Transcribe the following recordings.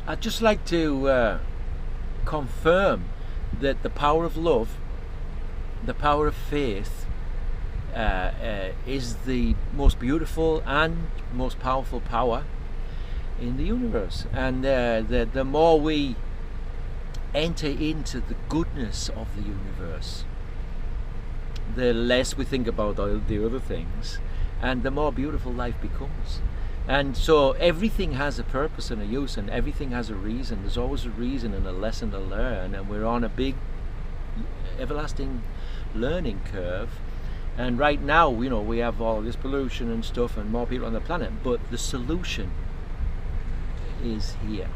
I'd just like to confirm that the power of love, the power of faith, is the most beautiful and most powerful power in the universe. And the more we enter into the goodness of the universe, the less we think about the other things, and the more beautiful life becomes. And so everything has a purpose and a use, and everything has a reason. There's always a reason and a lesson to learn, and we're on a big everlasting learning curve. And right now, you know, we have all this pollution and stuff and more people on the planet, but the solution is here.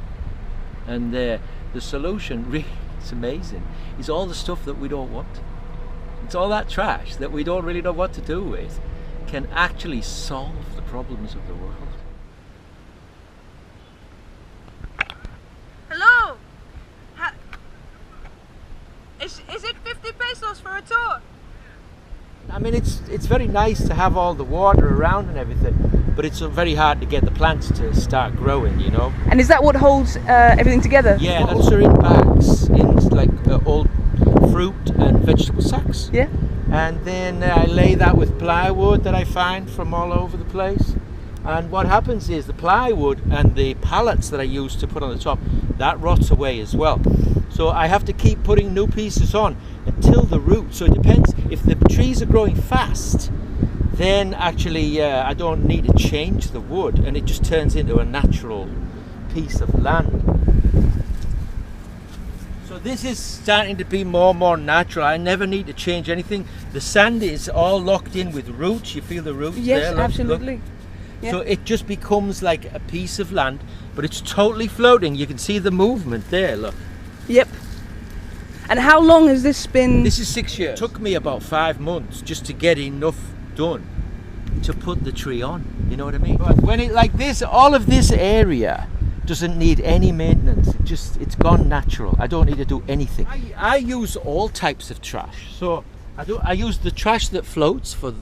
And the solution, really, it's amazing, is all the stuff that we don't want. It's all that trash that we don't really know what to do with can actually solve the problems of the world. Hello! Is it 50 pesos for a tour? I mean, it's very nice to have all the water around and everything, but it's very hard to get the plants to start growing, you know. And is that what holds everything together? Yeah, those are in bags, in like old fruit and vegetable sacks. Yeah. And then I lay that with plywood that I find from all over the place. And what happens is the plywood and the pallets that I use to put on the top, that rots away as well. So I have to keep putting new pieces on until the root. So it depends. If the trees are growing fast, then actually I don't need to change the wood, and it just turns into a natural piece of land. So this is starting to be more and more natural. I never need to change anything. The sand is all locked in with roots. You feel the roots there? Yes, absolutely. Yeah. So it just becomes like a piece of land, but it's totally floating. You can see the movement there, look. Yep. And how long has this been? This is 6 years. It took me about 5 months just to get enough done to put the tree on, you know what I mean? But when it like this, all of this area doesn't need any maintenance. It's gone natural. I don't need to do anything. I use all types of trash. So I use the trash that floats for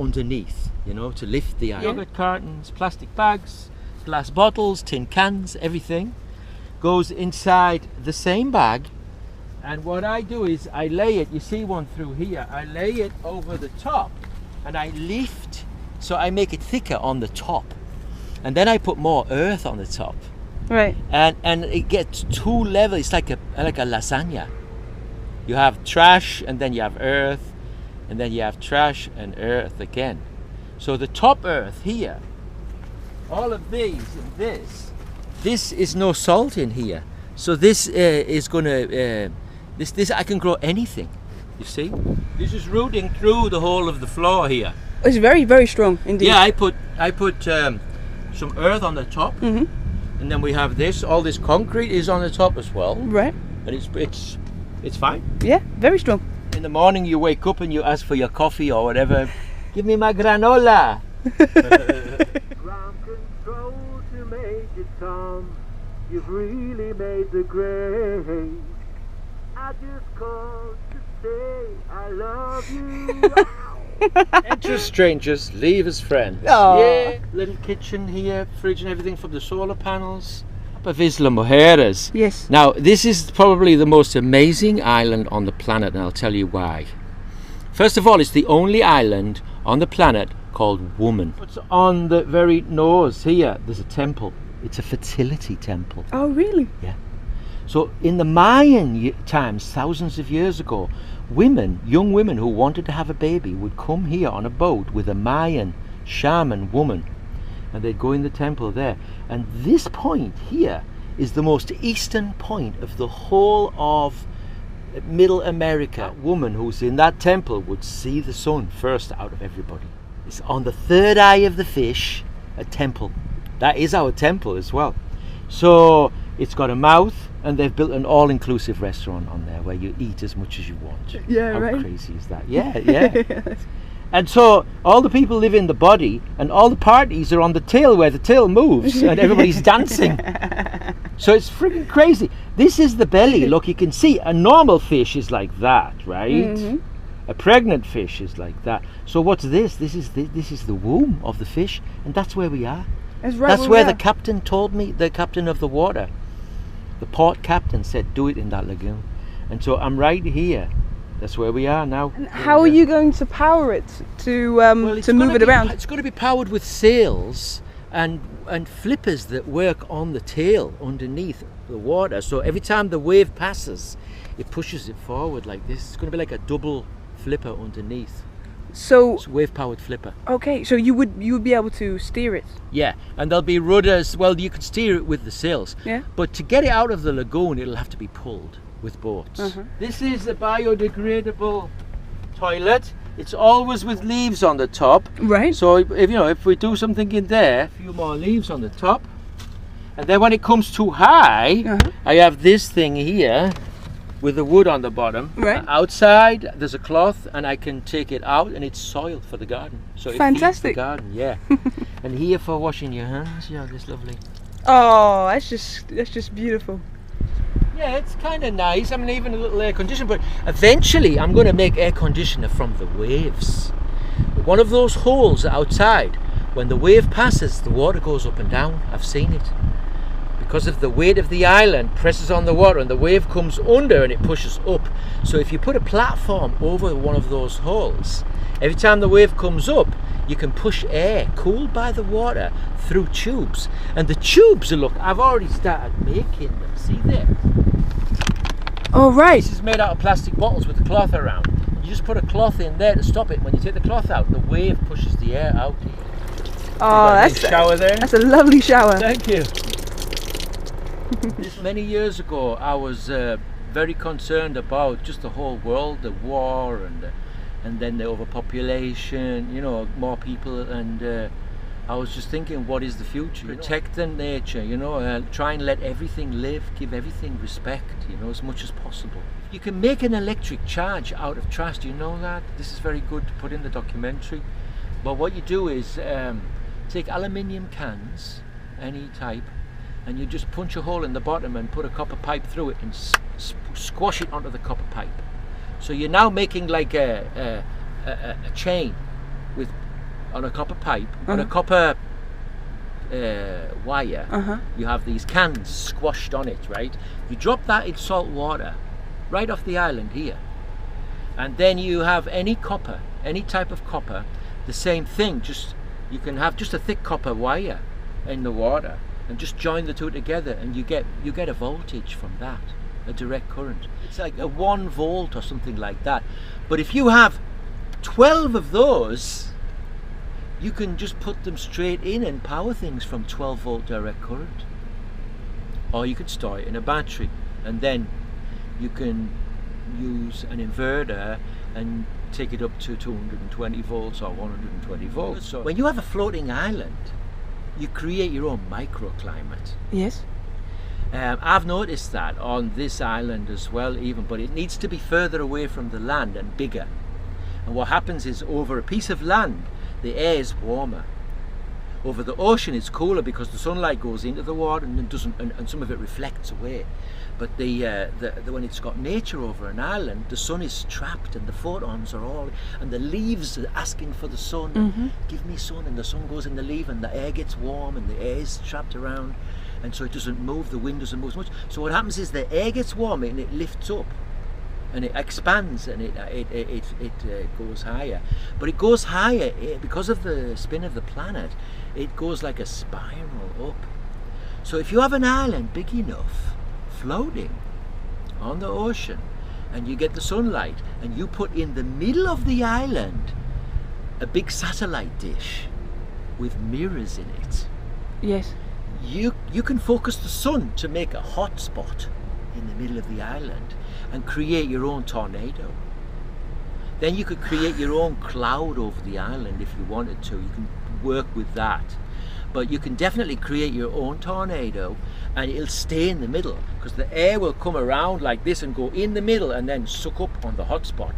underneath, you know, to lift the iron. Yogurt cartons, plastic bags, glass bottles, tin cans, everything goes inside the same bag. And what I do is I lay it, you see one through here, I lay it over the top and I lift, so I make it thicker on the top. And then I put more earth on the top. Right. And it gets two levels. It's like a lasagna. You have trash, and then you have earth, and then you have trash and earth again. So the top earth here, all of these and this is no salt in here. So this is gonna this I can grow anything. You see, this is rooting through the whole of the floor here. It's very, very strong indeed. Yeah, I put some earth on the top. Mm-hmm. And then we have this, all this concrete is on the top as well. Right. And it's fine. Yeah, very strong. In the morning you wake up and you ask for your coffee or whatever. Give me my granola. Ground control to Major Tom. You've really made the grade. I just called to say I love you. Enter strangers, leave as friends. Aww. Yeah, little kitchen here, fridge and everything from the solar panels. Of Isla Mujeres. Yes. Now, this is probably the most amazing island on the planet, and I'll tell you why. First of all, it's the only island on the planet called Woman. It's on the very nose here. There's a temple. It's a fertility temple. Oh, really? Yeah. So in the Mayan times, thousands of years ago, women, young women who wanted to have a baby would come here on a boat with a Mayan shaman woman, and they'd go in the temple there. And this point here is the most eastern point of the whole of Middle America. That woman who's in that temple would see the sun first out of everybody. It's on the third eye of the fish, a temple. That is our temple as well. So it's got a mouth, and they've built an all-inclusive restaurant on there where you eat as much as you want. Yeah, How right. crazy is that? Yeah, yeah. And so all the people live in the body, and all the parties are on the tail where the tail moves, and everybody's dancing. So it's freaking crazy. This is the belly. Look, you can see a normal fish is like that, right? Mm-hmm. A pregnant fish is like that. So what's this? This is the womb of the fish, and that's where we are. That's right. That's where the captain told me, the captain of the water. the port captain said, do it in that lagoon. And so I'm right here. That's where we are now. And how are you going to power it to move it around? It's going to be powered with sails and flippers that work on the tail underneath the water. So every time the wave passes, it pushes it forward like this. It's going to be like a double flipper underneath. So it's a wave-powered flipper. Okay, so you would be able to steer it. Yeah, and there'll be rudders. Well, you can steer it with the sails. Yeah. But to get it out of the lagoon, it'll have to be pulled with boats. This is a biodegradable toilet. It's always with leaves on the top. Right. So if we do something in there, a few more leaves on the top, and then when it comes too high, I have this thing here with the wood on the bottom. Right. Outside there's a cloth, and I can take it out, and it's soil for the garden. So it feeds the garden. Yeah. And here for washing your hands. Yeah, this lovely. Oh, that's just beautiful. Yeah, it's kind of nice. I mean, even a little air conditioner, but eventually I'm going to make air conditioner from the waves. One of those holes outside, when the wave passes, the water goes up and down. I've seen it. Because of the weight of the island presses on the water, and the wave comes under and it pushes up. So if you put a platform over one of those holes, every time the wave comes up, you can push air cooled by the water through tubes. And the tubes, look, I've already started making them. See there? Oh, right. This is made out of plastic bottles with the cloth around. You just put a cloth in there to stop it. When you take the cloth out, the wave pushes the air out here. Oh, that's a shower there. That's a lovely shower. Thank you. Many years ago, I was very concerned about just the whole world, the war, and then the overpopulation. More people, and I was just thinking, what is the future? Protect the nature, try and let everything live, give everything respect, as much as possible. You can make an electric charge out of trash. Do you know that? This is very good to put in the documentary. But what you do is take aluminium cans, any type, and you just punch a hole in the bottom and put a copper pipe through it and squash it onto the copper pipe. So you're now making like a chain on a copper pipe, on a copper wire. You have these cans squashed on it, right? You drop that in salt water right off the island here, and then you have any copper, any type of copper, the same thing, just you can have just a thick copper wire in the water and just join the two together, and you get a voltage from that, a direct current. It's like a 1 volt or something like that. But if you have 12 of those, you can just put them straight in and power things from 12 volt direct current. Or you could store it in a battery, and then you can use an inverter and take it up to 220 volts or 120 volts. So when you have a floating island, you create your own microclimate. Yes. I've noticed that on this island as well, but it needs to be further away from the land and bigger. And what happens is, over a piece of land, the air is warmer. Over the ocean, it's cooler because the sunlight goes into the water and some of it reflects away. But when it's got nature over an island, the sun is trapped and the photons are all, and the leaves are asking for the sun. Give me sun, and the sun goes in the leaf, and the air gets warm, and the air is trapped around, and so it doesn't move. The wind doesn't move as much. So what happens is the air gets warmer and it lifts up, and it expands, and it goes higher. But it goes higher because of the spin of the planet. It goes like a spiral up. So if you have an island big enough, floating on the ocean, and you get the sunlight, and you put in the middle of the island a big satellite dish with mirrors in it. Yes. You can focus the sun to make a hot spot in the middle of the island and create your own tornado. Then you could create your own cloud over the island if you wanted to. You can work with that. But you can definitely create your own tornado, and it'll stay in the middle because the air will come around like this and go in the middle and then suck up on the hot spot.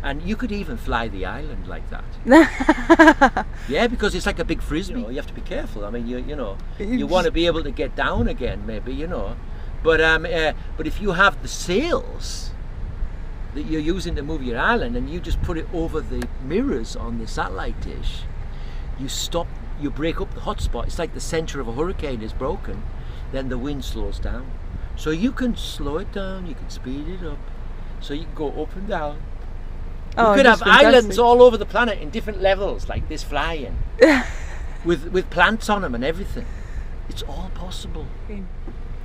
And you could even fly the island like that. Yeah, because it's like a big frisbee. You have to be careful. I mean, you want to be able to get down again, maybe, But if you have the sails that you're using to move your island, and you just put it over the mirrors on the satellite dish, you break up the hot spot. It's like the center of a hurricane is broken. then the wind slows down. So you can slow it down, you can speed it up, so you can go up and down. Oh, You could have that's fantastic. islands all over the planet in different levels, like this flying, with plants on them and everything. It's all possible.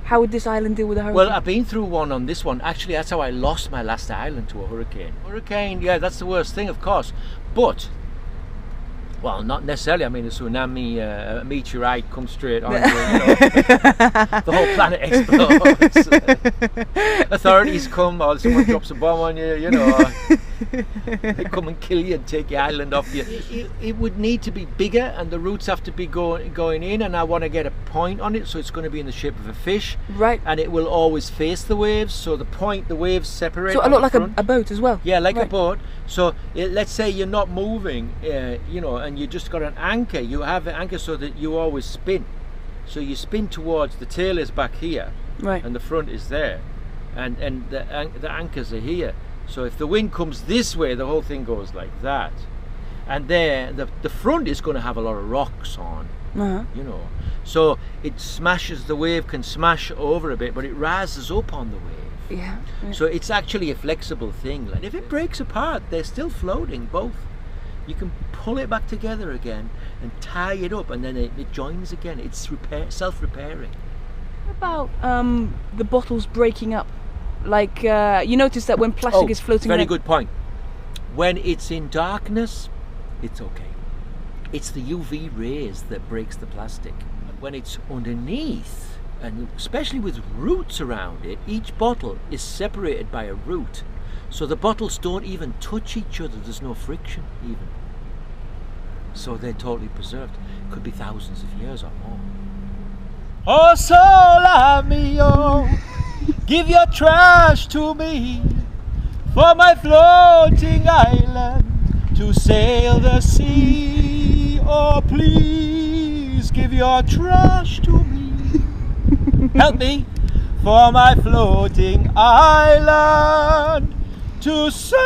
How would this island deal with a hurricane? Well, I've been through one on this one. Actually, that's how I lost my last island to a hurricane. Hurricane, yeah, that's the worst thing, of course. But, well, not necessarily. I mean, a tsunami, a meteorite comes straight on you, the whole planet explodes. Authorities come, or someone drops a bomb on you, they come and kill you and take your island off you. It would need to be bigger, and the roots have to be going in, and I want to get a point on it, so it's going to be in the shape of a fish. Right. And it will always face the waves, so the waves separate. So a lot like a boat as well? Yeah, like a Right. boat. So let's say you're not moving, and you just got an anchor. You have an anchor so that you always spin. So you spin towards, the tail is back here, Right. and the front is there, and the anchors are here. So if the wind comes this way, the whole thing goes like that. And there, the front is going to have a lot of rocks on, Uh-huh. So it smashes, the wave can smash over a bit, but it rises up on the wave. Yeah. So it's actually a flexible thing. Like if it breaks apart, they're still floating, both. You can pull it back together again and tie it up, and then it joins again. It's self-repairing. What about the bottles breaking up? Like, you notice that when plastic is floating very around- good point. When it's in darkness, it's okay. It's the UV rays that breaks the plastic. When it's underneath, and especially with roots around it, each bottle is separated by a root. So the bottles don't even touch each other. There's no friction even. So they're totally preserved. Could be thousands of years or more. Oh, sola mio, give your trash to me, for my floating island to sail the sea. Oh, please give your trash to me. Help me, for my floating island to sail